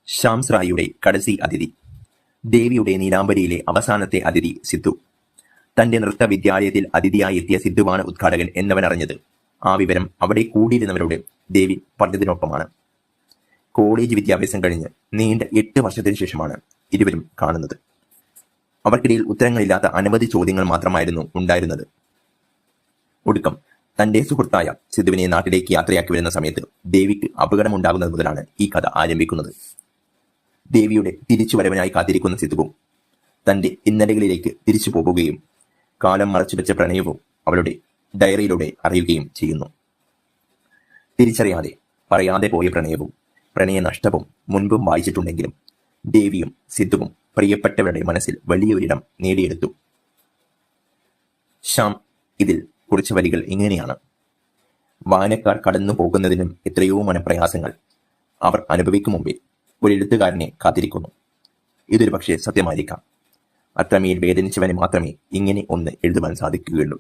ഷാംസ് റായിയുടെ കടസി അതിഥി. ദേവിയുടെ നീലാംബരിയിലെ അവസാനത്തെ അതിഥി സിദ്ധു. തന്റെ നൃത്ത വിദ്യാലയത്തിൽ അതിഥിയായി എത്തിയ സിദ്ധുവാണ് ഉദ്ഘാടകൻ എന്നവനറിഞ്ഞത്. ആ വിവരം അവിടെ കൂടിയിരുന്നവരോട് ദേവി പറഞ്ഞതിനൊപ്പമാണ്. കോളേജ് വിദ്യാഭ്യാസം കഴിഞ്ഞ് നീണ്ട 8 വർഷത്തിനു ശേഷമാണ് ഇരുവരും കാണുന്നത്. അവർക്കിടയിൽ ഉത്തരങ്ങളില്ലാത്ത അനവധി ചോദ്യങ്ങൾ മാത്രമായിരുന്നു ഉണ്ടായിരുന്നത്. ഒടുക്കം തന്റെ സുഹൃത്തായ സിദ്ധുവിനെ നാട്ടിലേക്ക് യാത്രയാക്കി വരുന്ന സമയത്ത് ദേവിക്ക് അപകടമുണ്ടാകുന്നത് മുതലാണ് ഈ കഥ ആരംഭിക്കുന്നത്. ദേവിയുടെ തിരിച്ചുവരവിനായി കാത്തിരിക്കുന്ന സിദ്ധുവും തന്റെ ഇന്നലകളിലേക്ക് തിരിച്ചു പോകുകയും കാലം മറച്ചുവെച്ച പ്രണയവും അവളുടെ ഡയറിയിലൂടെ അറിയുകയും ചെയ്യുന്നു. തിരിച്ചറിയാതെ പറയാതെ പോയ പ്രണയവും പ്രണയനഷ്ടവും മുൻപും വായിച്ചിട്ടുണ്ടെങ്കിലും ദേവിയും സിദ്ധുവും പ്രിയപ്പെട്ടവരുടെ മനസ്സിൽ വലിയൊരിടം നേടിയെടുത്തു. ശ്യാം ഇതിൽ കുറിച്ച വരികൾ ഇങ്ങനെയാണ്: വായനക്കാർ കടന്നു പോകുന്നതിനും എത്രയോ മനപ്രയാസങ്ങൾ അവർ അനുഭവിക്കും മുമ്പേ ഒരു എഴുത്തുകാരനെ കാത്തിരിക്കുന്നു. ഇതൊരു പക്ഷേ സത്യമായിരിക്കാം. അത്രമേൽ വേദനിച്ചവന് മാത്രമേ ഇങ്ങനെ ഒന്ന് എഴുതുവാൻ സാധിക്കുകയുള്ളൂ.